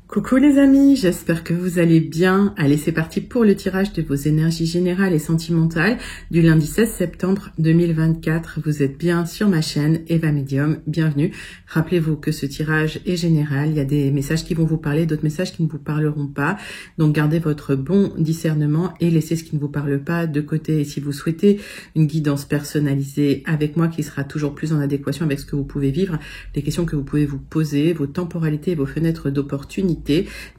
Coucou les amis, j'espère que vous allez bien. Allez, c'est parti pour le tirage de vos énergies générales et sentimentales du lundi 16 septembre 2024. Vous êtes bien sur ma chaîne Eva Medium, bienvenue. Rappelez-vous que ce tirage est général, il y a des messages qui vont vous parler, d'autres messages qui ne vous parleront pas. Donc gardez votre bon discernement et laissez ce qui ne vous parle pas de côté. Et si vous souhaitez une guidance personnalisée avec moi qui sera toujours plus en adéquation avec ce que vous pouvez vivre, les questions que vous pouvez vous poser, vos temporalités et vos fenêtres d'opportunité,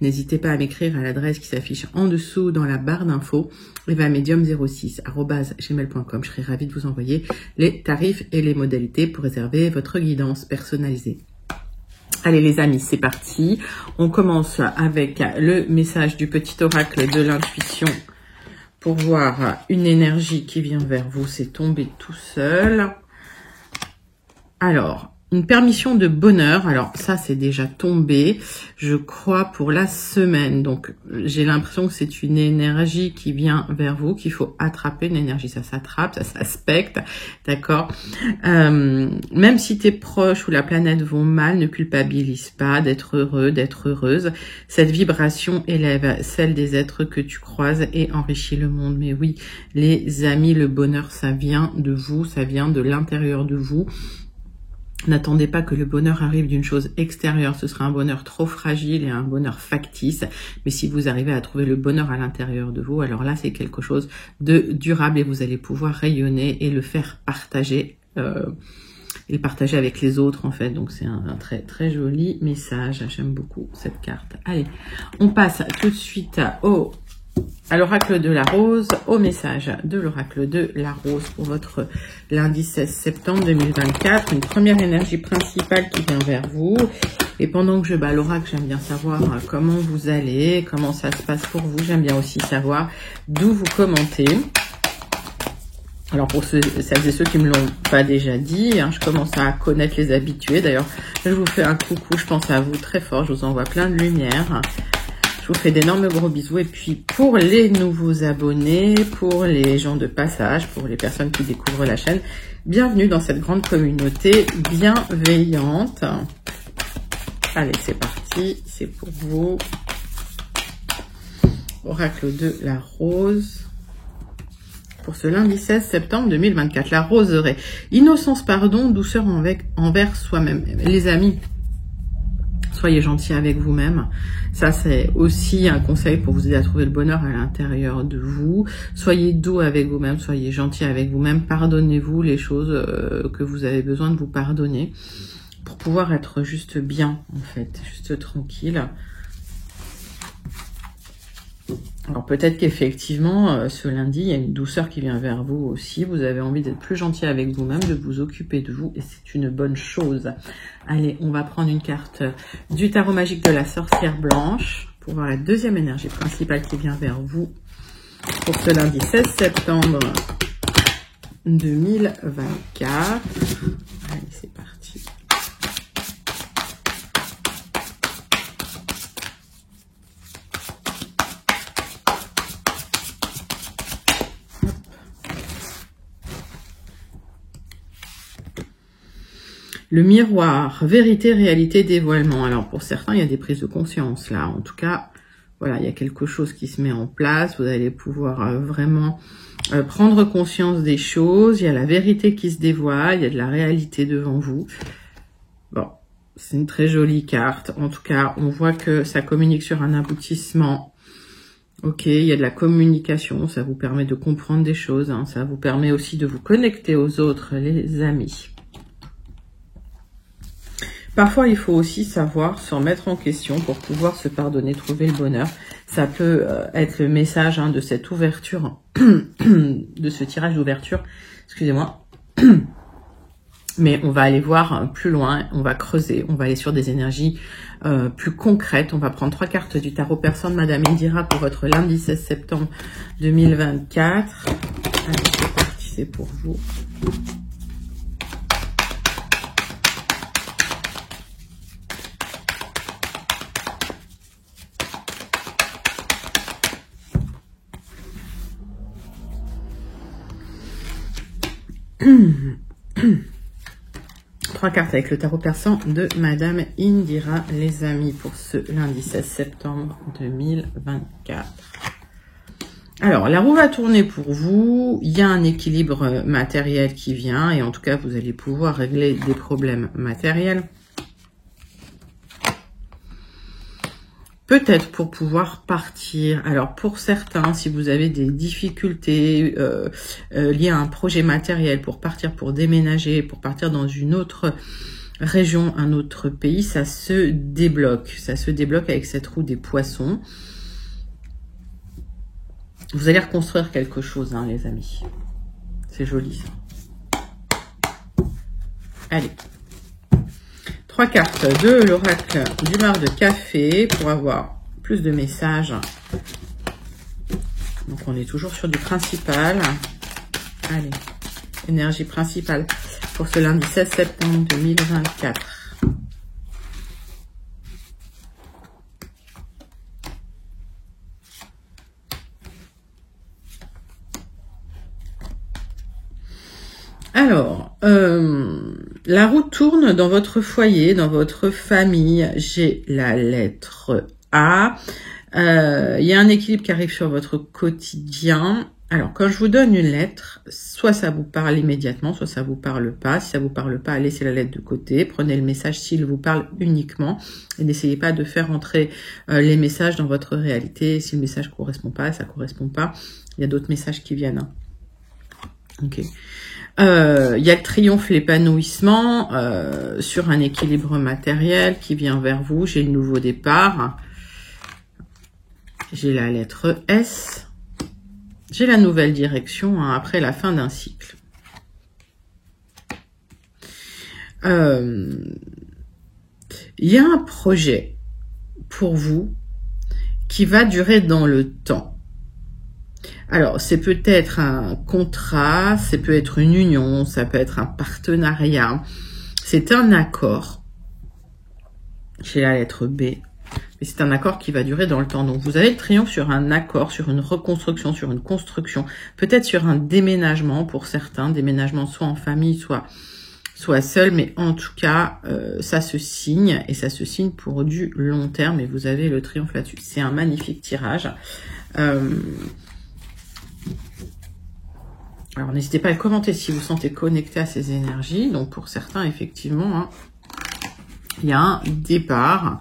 n'hésitez pas à m'écrire à l'adresse qui s'affiche en dessous dans la barre d'infos, evamedium06@gmail.com. Je serai ravie de vous envoyer les tarifs et les modalités pour réserver votre guidance personnalisée. Allez les amis, c'est parti. On commence avec le message du petit oracle de l'intuition pour voir une énergie qui vient vers vous. C'est tombé tout seul. Alors, une permission de bonheur, alors ça c'est déjà tombé, je crois pour la semaine, donc j'ai l'impression que c'est une énergie qui vient vers vous, qu'il faut attraper, une énergie, ça s'attrape, ça s'aspecte, d'accord, même si tes proches ou la planète vont mal, ne culpabilise pas d'être heureux, d'être heureuse, cette vibration élève celle des êtres que tu croises et enrichit le monde, mais oui, les amis, le bonheur ça vient de vous, ça vient de l'intérieur de vous. N'attendez pas que le bonheur arrive d'une chose extérieure, ce sera un bonheur trop fragile et un bonheur factice. Mais si vous arrivez à trouver le bonheur à l'intérieur de vous, alors là c'est quelque chose de durable et vous allez pouvoir rayonner et le faire partager, et le partager avec les autres en fait. Donc c'est un très très joli message, j'aime beaucoup cette carte. Allez, on passe tout de suite à l'oracle de la rose, au message de l'oracle de la rose pour votre lundi 16 septembre 2024. Une première énergie principale qui vient vers vous. Et pendant que je bats l'oracle, j'aime bien savoir comment vous allez, comment ça se passe pour vous. J'aime bien aussi savoir d'où vous commentez. Alors pour celles et ceux qui me l'ont pas déjà dit, je commence à connaître les habitués. D'ailleurs, je vous fais un coucou, je pense à vous très fort, je vous envoie plein de lumière. Je vous fais d'énormes gros bisous. Et puis pour les nouveaux abonnés, pour les gens de passage, pour les personnes qui découvrent la chaîne, bienvenue dans cette grande communauté bienveillante. Allez, c'est parti, c'est pour vous. Oracle de la rose. Pour ce lundi 16 septembre 2024, la roseraie. Innocence, pardon, douceur envers soi-même. Les amis, soyez gentils avec vous-même. Ça, c'est aussi un conseil pour vous aider à trouver le bonheur à l'intérieur de vous. Soyez doux avec vous-même, soyez gentils avec vous-même. Pardonnez-vous les choses que vous avez besoin de vous pardonner pour pouvoir être juste bien, en fait, juste tranquille. Alors peut-être qu'effectivement, ce lundi, il y a une douceur qui vient vers vous aussi. Vous avez envie d'être plus gentil avec vous-même, de vous occuper de vous, et c'est une bonne chose. Allez, on va prendre une carte du tarot magique de la sorcière blanche pour voir la deuxième énergie principale qui vient vers vous pour ce lundi 16 septembre 2024. Allez, c'est parti. Le miroir, vérité, réalité, dévoilement. Alors pour certains, il y a des prises de conscience là. En tout cas, voilà, il y a quelque chose qui se met en place. Vous allez pouvoir vraiment prendre conscience des choses. Il y a la vérité qui se dévoile, il y a de la réalité devant vous. Bon, c'est une très jolie carte. En tout cas, on voit que ça communique sur un aboutissement. Ok, il y a de la communication, ça vous permet de comprendre des choses. Ça vous permet aussi de vous connecter aux autres, les amis. Parfois, il faut aussi savoir se remettre en question pour pouvoir se pardonner, trouver le bonheur. Ça peut être le message de cette ouverture, de ce tirage d'ouverture, excusez-moi. Mais on va aller voir plus loin, on va creuser, on va aller sur des énergies plus concrètes. On va prendre 3 cartes du tarot personne, Madame Indira, pour votre lundi 16 septembre 2024. Allez, c'est parti, c'est pour vous. 3 cartes avec le tarot persan de Madame Indira, les amis, pour ce lundi 16 septembre 2024. Alors, la roue va tourner pour vous. Il y a un équilibre matériel qui vient et en tout cas, vous allez pouvoir régler des problèmes matériels. Peut-être pour pouvoir partir. Alors pour certains, si vous avez des difficultés liées à un projet matériel pour partir, pour déménager, pour partir dans une autre région, un autre pays, ça se débloque. Ça se débloque avec cette roue des poissons. Vous allez reconstruire quelque chose, hein, les amis. C'est joli ça. Allez. 3 cartes de l'oracle du mar de café pour avoir plus de messages. Donc on est toujours sur du principal. Allez, énergie principale pour ce lundi 16 septembre 2024. Alors, la roue tourne dans votre foyer, dans votre famille. J'ai la lettre A. Il y a un équilibre qui arrive sur votre quotidien. Alors, quand je vous donne une lettre, soit ça vous parle immédiatement, soit ça vous parle pas. Si ça vous parle pas, laissez la lettre de côté. Prenez le message s'il vous parle uniquement. Et n'essayez pas de faire entrer les messages dans votre réalité. Si le message correspond pas, ça correspond pas. Il y a d'autres messages qui viennent. Hein. Ok. Il y a le triomphe, l'épanouissement sur un équilibre matériel qui vient vers vous. J'ai le nouveau départ. J'ai la lettre S. J'ai la nouvelle direction hein, après la fin d'un cycle. Il y a un projet pour vous qui va durer dans le temps. Alors, c'est peut-être un contrat, ça peut être une union, ça peut être un partenariat. C'est un accord. J'ai la lettre B. Mais c'est un accord qui va durer dans le temps. Donc, vous avez le triomphe sur un accord, sur une reconstruction, sur une construction. Peut-être sur un déménagement pour certains. Déménagement soit en famille, soit seul. Mais en tout cas, ça se signe. Et ça se signe pour du long terme. Et vous avez le triomphe là-dessus. C'est un magnifique tirage. Alors, n'hésitez pas à commenter si vous sentez connecté à ces énergies. Donc, pour certains, effectivement, hein, il y a un départ,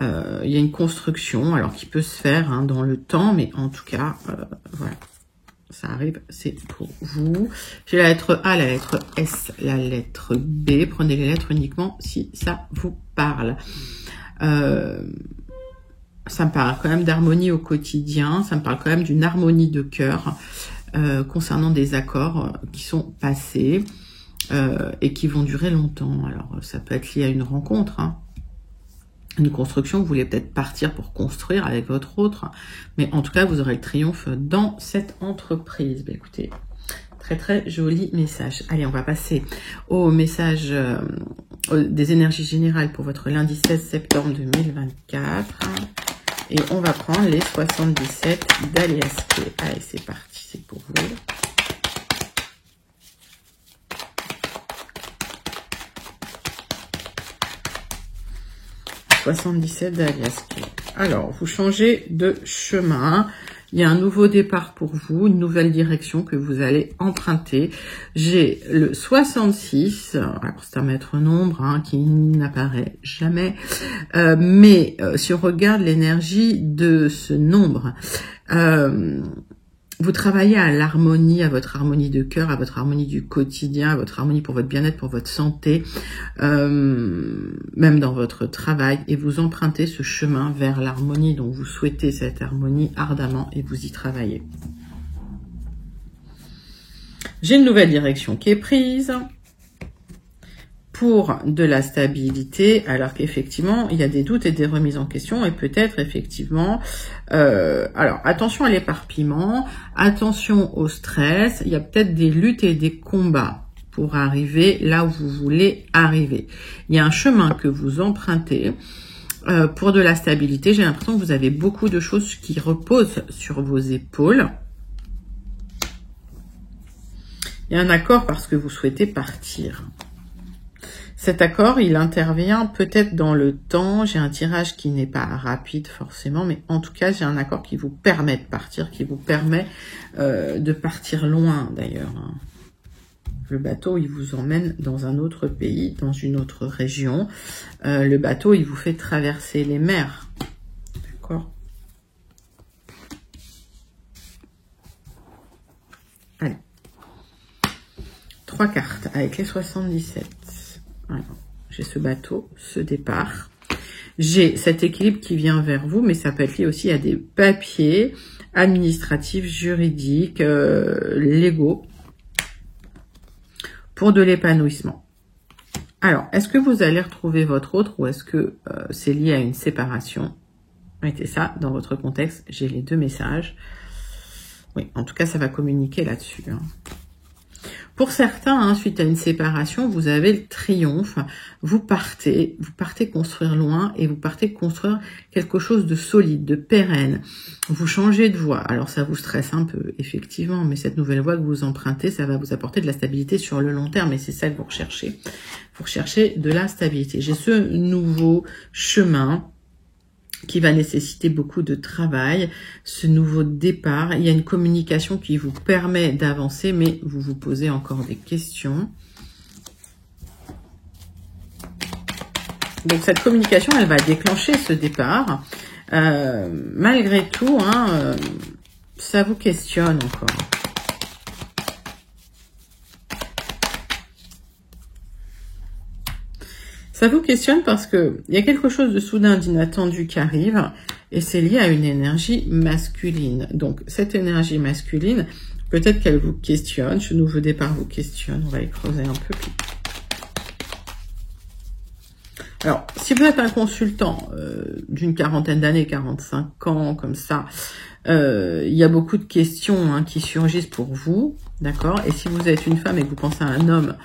il y a une construction, alors qui peut se faire hein, dans le temps, mais en tout cas, voilà, ça arrive, c'est pour vous. J'ai la lettre A, la lettre S, la lettre B. Prenez les lettres uniquement si ça vous parle. Ça me parle quand même d'harmonie au quotidien, ça me parle quand même d'une harmonie de cœur. Concernant des accords qui sont passés et qui vont durer longtemps. Alors, ça peut être lié à une rencontre, hein. Une construction, vous voulez peut-être partir pour construire avec votre autre, mais en tout cas, vous aurez le triomphe dans cette entreprise. Ben, écoutez, très très joli message. Allez, on va passer au message des énergies générales pour votre lundi 16 septembre 2024. Et on va prendre les 77 d'Aliaske. Allez, c'est parti. C'est pour vous. « 77 d'Aliaske. » Alors, vous changez de chemin. Il y a un nouveau départ pour vous, une nouvelle direction que vous allez emprunter. J'ai le 66, alors c'est un maître nombre hein, qui n'apparaît jamais, mais si on regarde l'énergie de ce nombre, vous travaillez à l'harmonie, à votre harmonie de cœur, à votre harmonie du quotidien, à votre harmonie pour votre bien-être, pour votre santé, même dans votre travail, et vous empruntez ce chemin vers l'harmonie. Donc vous souhaitez cette harmonie ardemment et vous y travaillez. J'ai une nouvelle direction qui est prise pour de la stabilité, alors qu'effectivement, il y a des doutes et des remises en question, et peut-être effectivement, alors attention à l'éparpillement, attention au stress, il y a peut-être des luttes et des combats pour arriver là où vous voulez arriver. Il y a un chemin que vous empruntez pour de la stabilité. J'ai l'impression que vous avez beaucoup de choses qui reposent sur vos épaules. Il y a un accord parce que vous souhaitez partir. Cet accord, il intervient peut-être dans le temps. J'ai un tirage qui n'est pas rapide forcément, mais en tout cas, j'ai un accord qui vous permet de partir, qui vous permet de partir loin d'ailleurs. Le bateau, il vous emmène dans un autre pays, dans une autre région. Le bateau, il vous fait traverser les mers. D'accord ? Allez. 3 cartes avec les 77. Alors, j'ai ce bateau, ce départ. J'ai cet équilibre qui vient vers vous, mais ça peut être lié aussi à des papiers administratifs, juridiques, légaux, pour de l'épanouissement. Alors, est-ce que vous allez retrouver votre autre ou est-ce que c'est lié à une séparation? Mettez ça dans votre contexte. J'ai les deux messages. Oui, en tout cas, ça va communiquer là-dessus. Pour certains, suite à une séparation, vous avez le triomphe. Vous partez construire loin et vous partez construire quelque chose de solide, de pérenne. Vous changez de voie. Alors, ça vous stresse un peu, effectivement, mais cette nouvelle voie que vous empruntez, ça va vous apporter de la stabilité sur le long terme et c'est ça que vous recherchez. Vous recherchez de la stabilité. J'ai ce nouveau chemin qui va nécessiter beaucoup de travail, ce nouveau départ. Il y a une communication qui vous permet d'avancer, mais vous vous posez encore des questions. Donc cette communication, elle va déclencher ce départ. Malgré tout, ça vous questionne encore. Ça vous questionne parce que il y a quelque chose de soudain, d'inattendu qui arrive et c'est lié à une énergie masculine. Donc, cette énergie masculine, peut-être qu'elle vous questionne, ce nouveau départ vous questionne. On va y creuser un peu. Alors, si vous êtes un consultant d'une quarantaine d'années, 45 ans, comme ça, il y a beaucoup de questions qui surgissent pour vous, d'accord? Et si vous êtes une femme et que vous pensez à un homme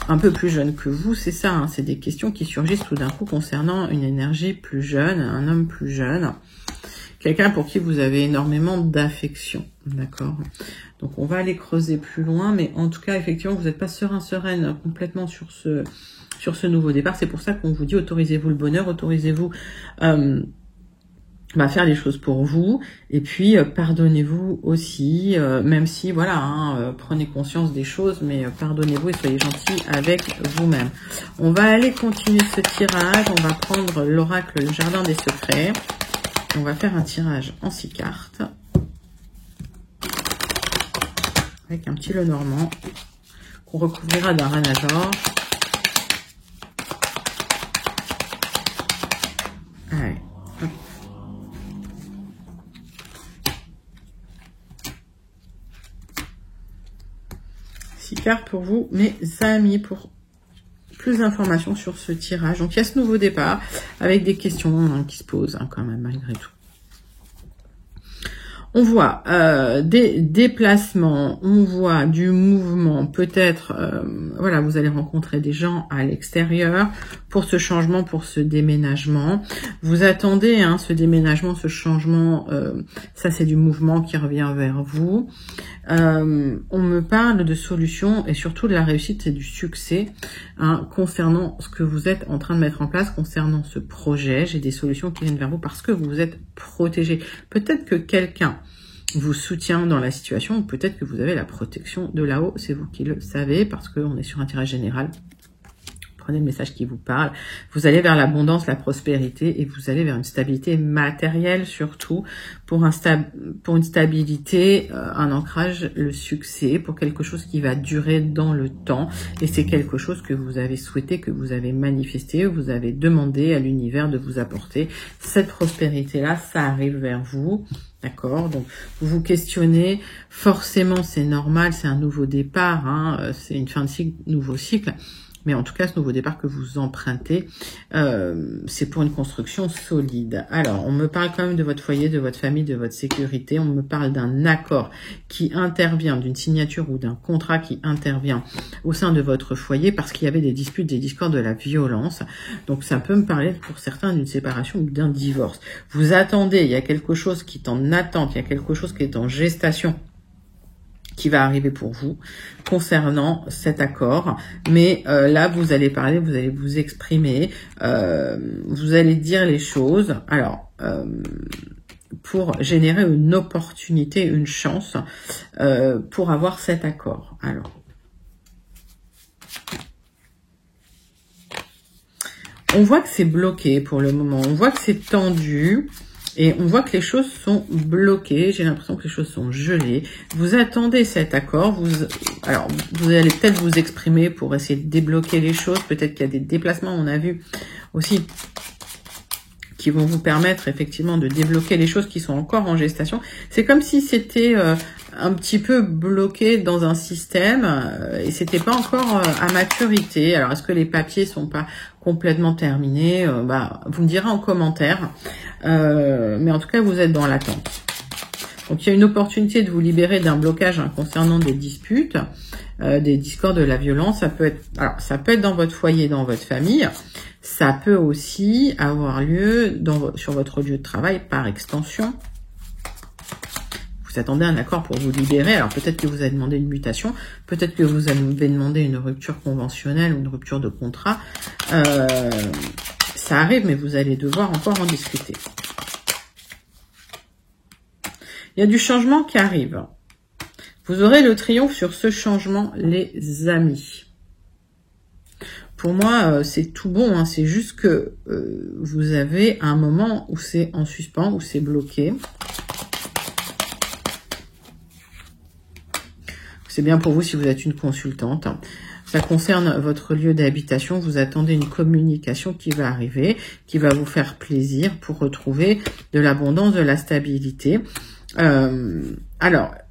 un peu plus jeune que vous, c'est ça, c'est des questions qui surgissent tout d'un coup concernant une énergie plus jeune, un homme plus jeune, quelqu'un pour qui vous avez énormément d'affection, d'accord? Donc on va aller creuser plus loin, mais en tout cas, effectivement, vous n'êtes pas sereine complètement sur ce nouveau départ. C'est pour ça qu'on vous dit autorisez-vous le bonheur, autorisez-vous faire les choses pour vous, et puis pardonnez-vous aussi, même si voilà, prenez conscience des choses, mais pardonnez-vous et soyez gentils avec vous-même. On va aller continuer ce tirage, on va prendre l'oracle, le jardin des secrets, on va faire un tirage en 6 cartes, avec un petit Lenormand, qu'on recouvrira d'un Ranajor. Allez. 6 cartes pour vous, mes amis, pour plus d'informations sur ce tirage. Donc, il y a ce nouveau départ avec des questions qui se posent quand même, malgré tout. On voit des déplacements, on voit du mouvement, peut-être, voilà, vous allez rencontrer des gens à l'extérieur pour ce changement, pour ce déménagement. Vous attendez ce déménagement, ce changement, ça c'est du mouvement qui revient vers vous. On me parle de solutions et surtout de la réussite et du succès concernant ce que vous êtes en train de mettre en place, concernant ce projet. J'ai des solutions qui viennent vers vous parce que vous êtes protégé. Peut-être que quelqu'un vous soutient dans la situation, ou peut-être que vous avez la protection de là-haut, c'est vous qui le savez, parce qu'on est sur un tirage général. Prenez le message qui vous parle. Vous allez vers l'abondance, la prospérité, et vous allez vers une stabilité matérielle surtout, pour une stabilité, un ancrage, le succès, pour quelque chose qui va durer dans le temps. Et c'est quelque chose que vous avez souhaité, que vous avez manifesté, vous avez demandé à l'univers de vous apporter. Cette prospérité-là, ça arrive vers vous. D'accord, donc vous vous questionnez, forcément c'est normal, c'est un nouveau départ, c'est une fin de cycle, nouveau cycle, mais en tout cas ce nouveau départ que vous empruntez, c'est pour une construction solide. Alors on me parle quand même de votre foyer, de votre famille, de votre sécurité, on me parle d'un accord qui intervient, d'une signature ou d'un contrat qui intervient au sein de votre foyer parce qu'il y avait des disputes, des discords, de la violence. Donc ça peut me parler pour certains d'une séparation ou d'un divorce. Vous attendez, il y a quelque chose qui est en attente, il y a quelque chose qui est en gestation, qui va arriver pour vous concernant cet accord. Mais là, vous allez parler, vous allez vous exprimer, vous allez dire les choses. Alors, pour générer une opportunité, une chance pour avoir cet accord. Alors, on voit que c'est bloqué pour le moment, on voit que c'est tendu et on voit que les choses sont bloquées. J'ai l'impression que les choses sont gelées. Vous attendez cet accord, alors vous allez peut-être vous exprimer pour essayer de débloquer les choses. Peut-être qu'il y a des déplacements, on a vu aussi, qui vont vous permettre effectivement de débloquer les choses qui sont encore en gestation. C'est comme si c'était un petit peu bloqué dans un système et c'était pas encore à maturité. Alors est-ce que les papiers sont pas complètement terminés? Vous me direz en commentaire. Mais en tout cas, vous êtes dans l'attente. Donc il y a une opportunité de vous libérer d'un blocage concernant des disputes, des discords, de la violence. Ça peut être dans votre foyer, dans votre famille. Ça peut aussi avoir lieu sur votre lieu de travail par extension. Vous attendez un accord pour vous libérer. Alors peut-être que vous avez demandé une mutation, peut-être que vous avez demandé une rupture conventionnelle ou une rupture de contrat. Ça arrive, mais vous allez devoir encore en discuter. Il y a du changement qui arrive. Vous aurez le triomphe sur ce changement, les amis. Pour moi, c'est tout bon, hein. C'est juste que vous avez un moment où c'est en suspens, où c'est bloqué. C'est bien pour vous si vous êtes une consultante. Ça concerne votre lieu d'habitation. Vous attendez une communication qui va arriver, qui va vous faire plaisir pour retrouver de l'abondance, de la stabilité. On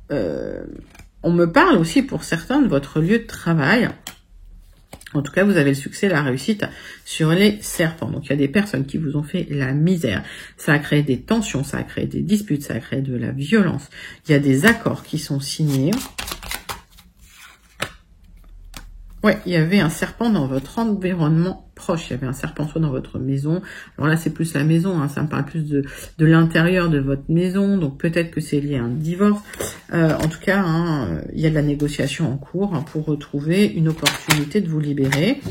me parle aussi pour certains de votre lieu de travail. En tout cas, vous avez le succès, la réussite sur les serpents. Donc, il y a des personnes qui vous ont fait la misère. Ça a créé des tensions, ça a créé des disputes, ça a créé de la violence. Il y a des accords qui sont signés. Ouais, il y avait un serpent dans votre environnement proche. Il y avait un serpent soit dans votre maison. Alors là, c'est plus la maison, hein, ça me parle plus de l'intérieur de votre maison. Donc peut-être que c'est lié à un divorce. En tout cas, il y a de la négociation en cours pour retrouver une opportunité de vous libérer.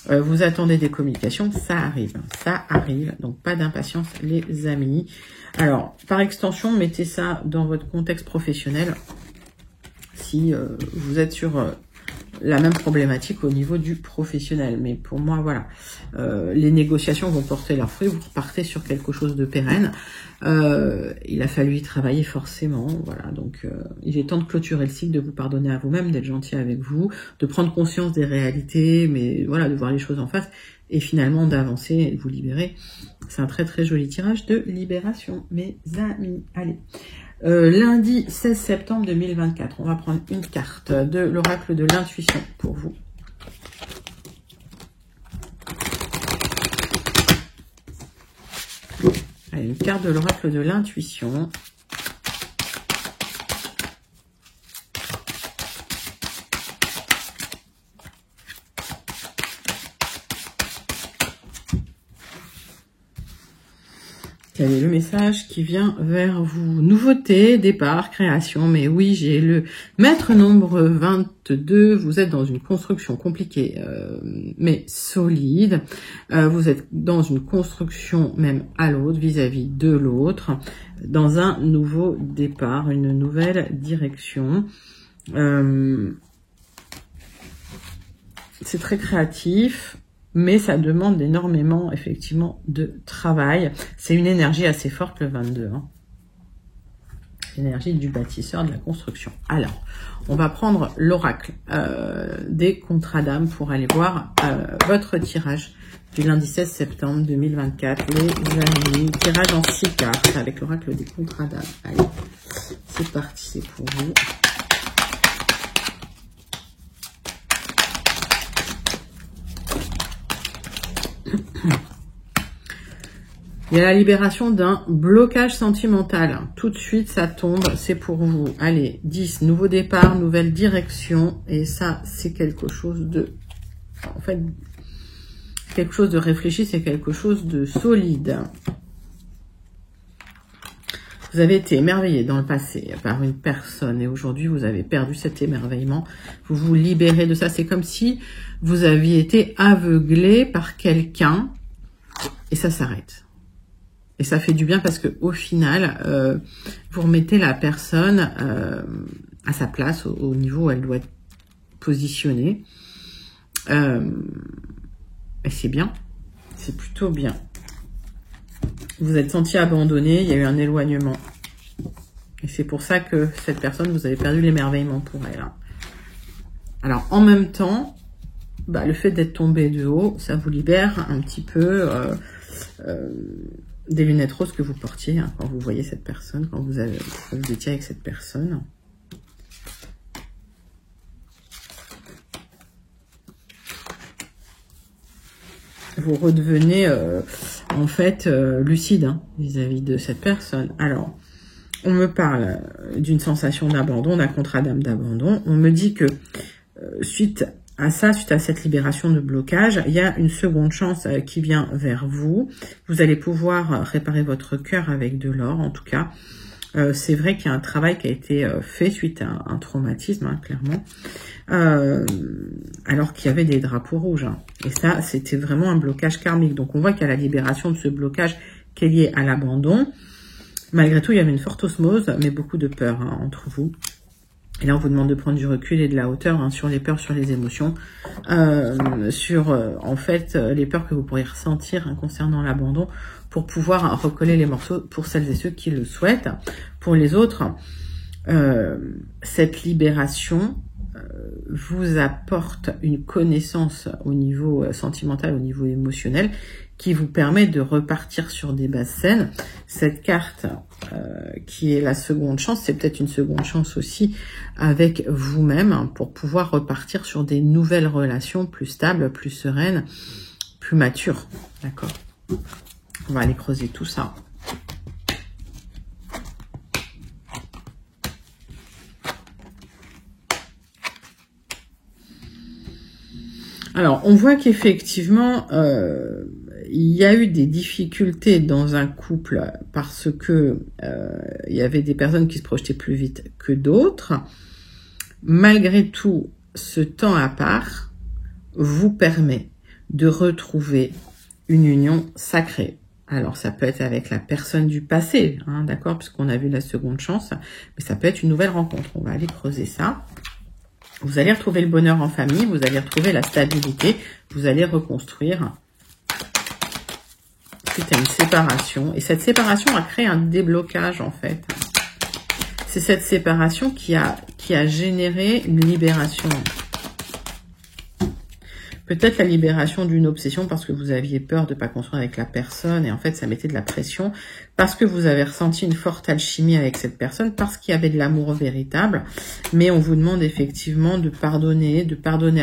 Vous attendez des communications, ça arrive. Ça arrive, donc pas d'impatience les amis. Alors, par extension, mettez ça dans votre contexte professionnel. Si vous êtes sur... la même problématique au niveau du professionnel. Mais pour moi, voilà, les négociations vont porter leurs fruits. Vous repartez sur quelque chose de pérenne. Il a fallu y travailler forcément. Voilà, donc il est temps de clôturer le cycle, de vous pardonner à vous-même, d'être gentil avec vous, de prendre conscience des réalités, mais voilà, de voir les choses en face et finalement d'avancer et de vous libérer. C'est un très très joli tirage de libération, mes amis. Allez. Lundi 16 septembre 2024, on va prendre une carte de l'oracle de l'intuition pour vous. Allez, une carte de l'oracle de l'intuition. Quel est le message qui vient vers vous? Nouveauté, départ, création. Mais oui, j'ai le maître nombre 22. Vous êtes dans une construction compliquée, mais solide. Vous êtes dans une construction même à l'autre, vis-à-vis de l'autre, dans un nouveau départ, une nouvelle direction. C'est très créatif. Mais ça demande énormément, effectivement, de travail. C'est une énergie assez forte, le 22. L'énergie du bâtisseur, de la construction. Alors, on va prendre l'oracle des contrats d'âme pour aller voir votre tirage du lundi 16 septembre 2024. Les amis, tirage en 6 cartes avec l'oracle des contrats d'âme. Allez, c'est parti, c'est pour vous. Il y a la libération d'un blocage sentimental. Tout de suite, ça tombe, c'est pour vous. Allez, 10, nouveau départ, nouvelle direction. Et ça, c'est quelque chose de... En fait, quelque chose de réfléchi, c'est quelque chose de solide. Vous avez été émerveillé dans le passé par une personne et aujourd'hui vous avez perdu cet émerveillement. Vous vous libérez de ça. C'est comme si vous aviez été aveuglé par quelqu'un et ça s'arrête. Et ça fait du bien parce que au final, vous remettez la personne à sa place, au niveau où elle doit être positionnée. Et c'est bien. C'est plutôt bien. Vous êtes senti abandonné, il y a eu un éloignement. Et c'est pour ça que cette personne, vous avez perdu l'émerveillement pour elle. Alors, en même temps, le fait d'être tombé de haut, ça vous libère un petit peu des lunettes roses que vous portiez quand vous voyez cette personne, quand vous étiez avec cette personne. Vous redevenez en fait lucide vis-à-vis de cette personne. Alors, on me parle d'une sensation d'abandon, d'un contrat d'âme d'abandon. On me dit que suite à cette libération de blocage, il y a une seconde chance qui vient vers vous. Vous allez pouvoir réparer votre cœur avec de l'or, en tout cas. C'est vrai qu'il y a un travail qui a été fait suite à un traumatisme, clairement. Alors qu'il y avait des drapeaux rouges. Et ça, c'était vraiment un blocage karmique. Donc, on voit qu'il y a la libération de ce blocage qui est lié à l'abandon. Malgré tout, il y avait une forte osmose, mais beaucoup de peur entre vous. Et là, on vous demande de prendre du recul et de la hauteur sur les peurs, sur les émotions, en fait, les peurs que vous pourriez ressentir concernant l'abandon pour pouvoir recoller les morceaux pour celles et ceux qui le souhaitent. Pour les autres, cette libération vous apporte une connaissance au niveau sentimental, au niveau émotionnel, qui vous permet de repartir sur des bases saines. Cette carte qui est la seconde chance, c'est peut-être une seconde chance aussi avec vous-même pour pouvoir repartir sur des nouvelles relations plus stables, plus sereines, plus matures. D'accord ? On va aller creuser tout ça. Alors, on voit qu'effectivement, il y a eu des difficultés dans un couple parce que il y avait des personnes qui se projetaient plus vite que d'autres. Malgré tout, ce temps à part vous permet de retrouver une union sacrée. Alors, ça peut être avec la personne du passé, d'accord, puisqu'on a vu la seconde chance, mais ça peut être une nouvelle rencontre. On va aller creuser ça. Vous allez retrouver le bonheur en famille, vous allez retrouver la stabilité, vous allez reconstruire suite à une séparation. Et cette séparation a créé un déblocage, en fait. C'est cette séparation qui a généré une libération. Peut-être la libération d'une obsession parce que vous aviez peur de ne pas construire avec la personne et en fait ça mettait de la pression parce que vous avez ressenti une forte alchimie avec cette personne, parce qu'il y avait de l'amour véritable, mais on vous demande effectivement de pardonner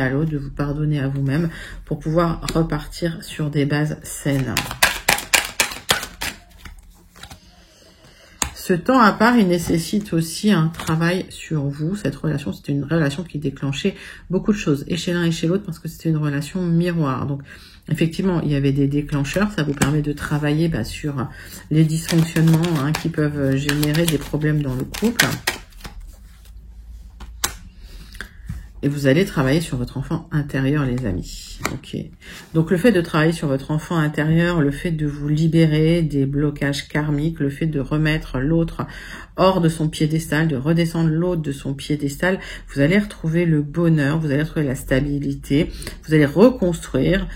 à l'autre, de vous pardonner à vous-même pour pouvoir repartir sur des bases saines. Ce temps à part, il nécessite aussi un travail sur vous. Cette relation, c'était une relation qui déclenchait beaucoup de choses, et chez l'un et chez l'autre, parce que c'était une relation miroir. Donc, effectivement, il y avait des déclencheurs. Ça vous permet de travailler sur les dysfonctionnements qui peuvent générer des problèmes dans le couple. Et vous allez travailler sur votre enfant intérieur, les amis. Ok. Donc, le fait de travailler sur votre enfant intérieur, le fait de vous libérer des blocages karmiques, le fait de remettre l'autre hors de son piédestal, de redescendre l'autre de son piédestal, vous allez retrouver le bonheur, vous allez retrouver la stabilité, vous allez reconstruire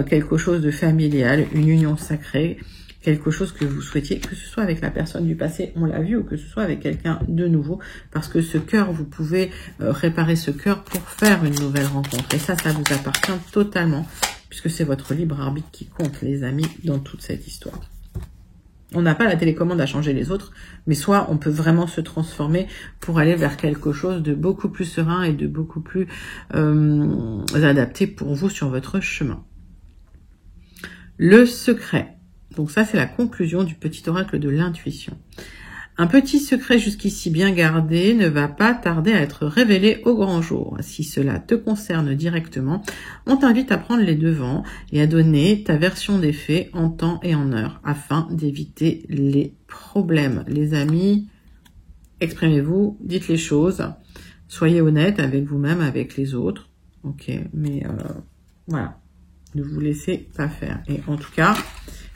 quelque chose de familial, une union sacrée, quelque chose que vous souhaitiez, que ce soit avec la personne du passé, on l'a vu, ou que ce soit avec quelqu'un de nouveau, parce que ce cœur, vous pouvez réparer ce cœur pour faire une nouvelle rencontre. Et ça vous appartient totalement, puisque c'est votre libre arbitre qui compte, les amis, dans toute cette histoire. On n'a pas la télécommande à changer les autres, mais soit on peut vraiment se transformer pour aller vers quelque chose de beaucoup plus serein et de beaucoup plus adapté pour vous sur votre chemin. Le secret. Donc ça, c'est la conclusion du petit oracle de l'intuition. Un petit secret jusqu'ici bien gardé ne va pas tarder à être révélé au grand jour. Si cela te concerne directement, on t'invite à prendre les devants et à donner ta version des faits en temps et en heure afin d'éviter les problèmes. Les amis, exprimez-vous, dites les choses, soyez honnête avec vous-même, avec les autres. Ok, mais voilà, ne vous laissez pas faire. Et en tout cas,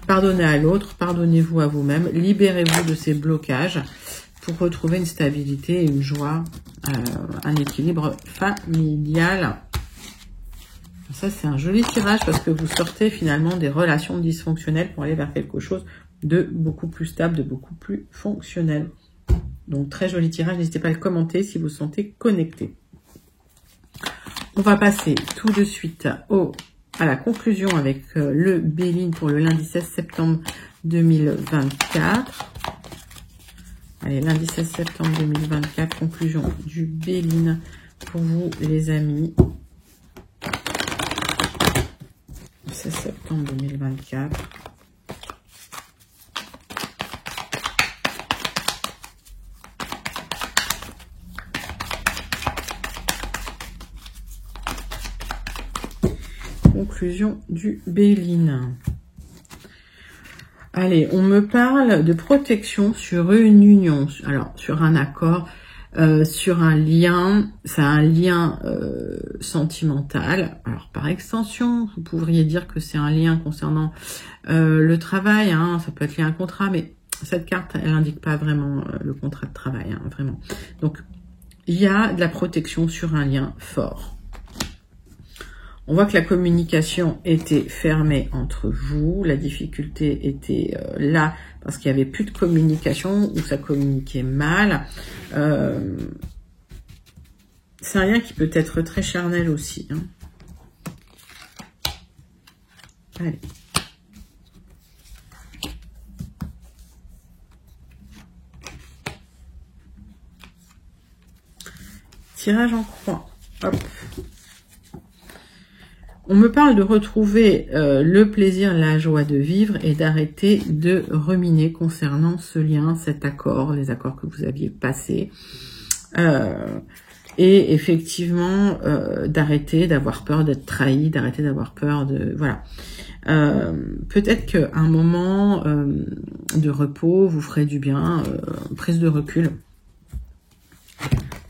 pardonnez à l'autre, pardonnez-vous à vous-même, libérez-vous de ces blocages pour retrouver une stabilité, une joie, un équilibre familial. Ça, c'est un joli tirage parce que vous sortez finalement des relations dysfonctionnelles pour aller vers quelque chose de beaucoup plus stable, de beaucoup plus fonctionnel. Donc, très joli tirage. N'hésitez pas à le commenter si vous vous sentez connecté. On va passer tout de suite à la conclusion avec le Béline pour le lundi 16 septembre 2024. Allez, lundi 16 septembre 2024, conclusion du Béline pour vous les amis. 16 septembre 2024. Conclusion du Béline. Allez, on me parle de protection sur une union, alors sur un accord, sur un lien, c'est un lien sentimental. Alors par extension, vous pourriez dire que c'est un lien concernant le travail, hein, ça peut être lié à un contrat, mais cette carte, elle n'indique pas vraiment le contrat de travail, hein, vraiment. Donc, il y a de la protection sur un lien fort. On voit que la communication était fermée entre vous, la difficulté était là parce qu'il n'y avait plus de communication ou ça communiquait mal. C'est un lien qui peut être très charnel aussi. Hein. Allez. Tirage en croix. Hop. On me parle de retrouver le plaisir, la joie de vivre et d'arrêter de ruminer concernant ce lien, cet accord, les accords que vous aviez passés. Et effectivement, d'arrêter d'avoir peur d'être trahi, d'arrêter d'avoir peur de... Voilà. Peut-être qu'à un moment de repos, vous ferez du bien, prise de recul.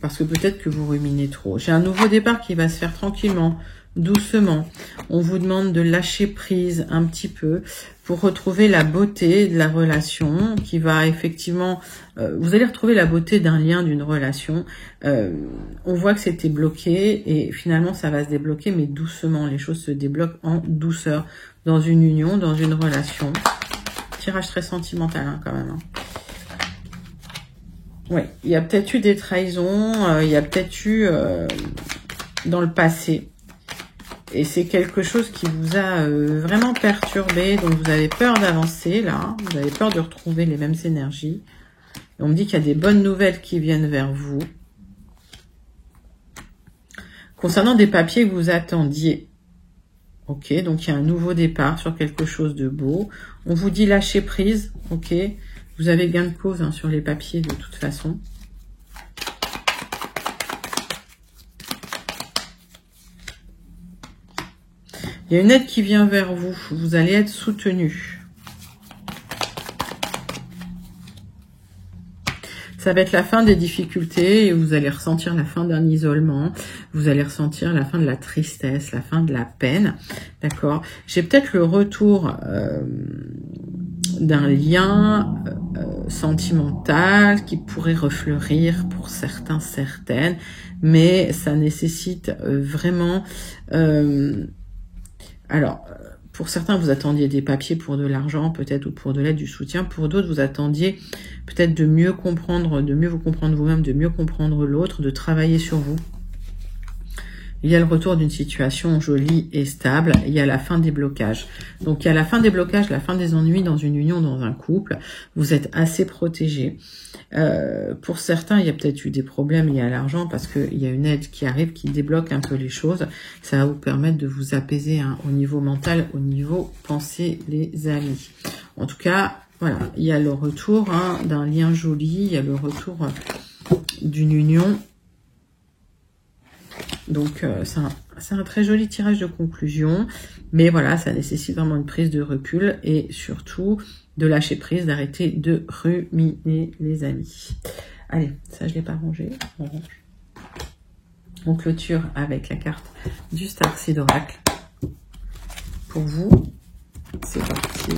Parce que peut-être que vous ruminez trop. J'ai un nouveau départ qui va se faire tranquillement, doucement. On vous demande de lâcher prise un petit peu pour retrouver la beauté de la relation qui va effectivement... vous allez retrouver la beauté d'un lien, d'une relation. On voit que c'était bloqué et finalement ça va se débloquer, mais doucement. Les choses se débloquent en douceur dans une union, dans une relation. Tirage très sentimental hein, quand même. Hein. Ouais, il y a peut-être eu des trahisons, il y a peut-être eu dans le passé. Et c'est quelque chose qui vous a vraiment perturbé, donc vous avez peur d'avancer là, vous avez peur de retrouver les mêmes énergies. Et on me dit qu'il y a des bonnes nouvelles qui viennent vers vous. Concernant des papiers que vous attendiez. Ok, donc il y a un nouveau départ sur quelque chose de beau. On vous dit lâcher prise, ok. Vous avez gain de cause hein, sur les papiers de toute façon. Il y a une aide qui vient vers vous. Vous allez être soutenu. Ça va être la fin des difficultés et vous allez ressentir la fin d'un isolement. Vous allez ressentir la fin de la tristesse, la fin de la peine. D'accord ? J'ai peut-être le retour d'un lien sentimental qui pourrait refleurir pour certains, certaines, mais ça nécessite vraiment... alors, pour certains, vous attendiez des papiers pour de l'argent, peut-être, ou pour de l'aide, du soutien. Pour d'autres, vous attendiez peut-être de mieux comprendre, de mieux vous comprendre vous-même, de mieux comprendre l'autre, de travailler sur vous. Il y a le retour d'une situation jolie et stable. Il y a la fin des blocages. Donc, il y a la fin des blocages, la fin des ennuis dans une union, dans un couple. Vous êtes assez protégés. Pour certains, il y a peut-être eu des problèmes liés à l'argent parce qu'il y a une aide qui arrive, qui débloque un peu les choses. Ça va vous permettre de vous apaiser hein, au niveau mental, au niveau pensée, les amis. En tout cas, voilà, il y a le retour d'un lien joli, il y a le retour d'une union. Donc, c'est un très joli tirage de conclusion. Mais voilà, ça nécessite vraiment une prise de recul et surtout de lâcher prise, d'arrêter de ruminer, les amis. Allez, ça, je ne l'ai pas rangé. On range. On clôture avec la carte du Starseed Oracle. Pour vous, c'est parti.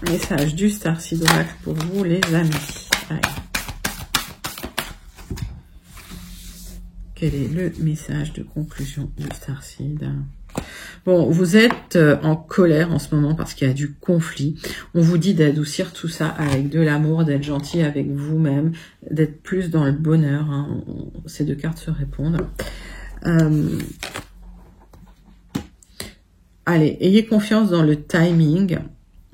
Message du Starseed Oracle pour vous, les amis. Allez. Quel est le message de conclusion du Starseed? Bon, vous êtes en colère en ce moment parce qu'il y a du conflit. On vous dit d'adoucir tout ça avec de l'amour, d'être gentil avec vous-même, d'être plus dans le bonheur. Ces deux cartes se répondent. Allez, ayez confiance dans le timing.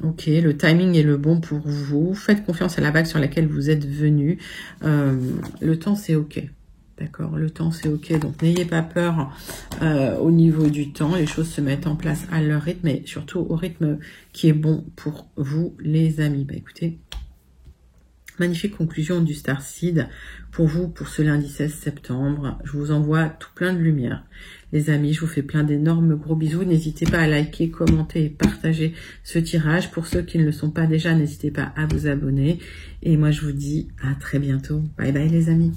Ok, le timing est le bon pour vous. Faites confiance à la vague sur laquelle vous êtes venu. Le temps, c'est ok. D'accord, le temps c'est ok, donc n'ayez pas peur au niveau du temps, les choses se mettent en place à leur rythme et surtout au rythme qui est bon pour vous les amis. Bah écoutez, magnifique conclusion du Starseed pour vous pour ce lundi 16 septembre. Je vous envoie tout plein de lumière. Les amis, je vous fais plein d'énormes gros bisous. N'hésitez pas à liker, commenter et partager ce tirage. Pour ceux qui ne le sont pas déjà, n'hésitez pas à vous abonner. Et moi je vous dis à très bientôt. Bye bye les amis.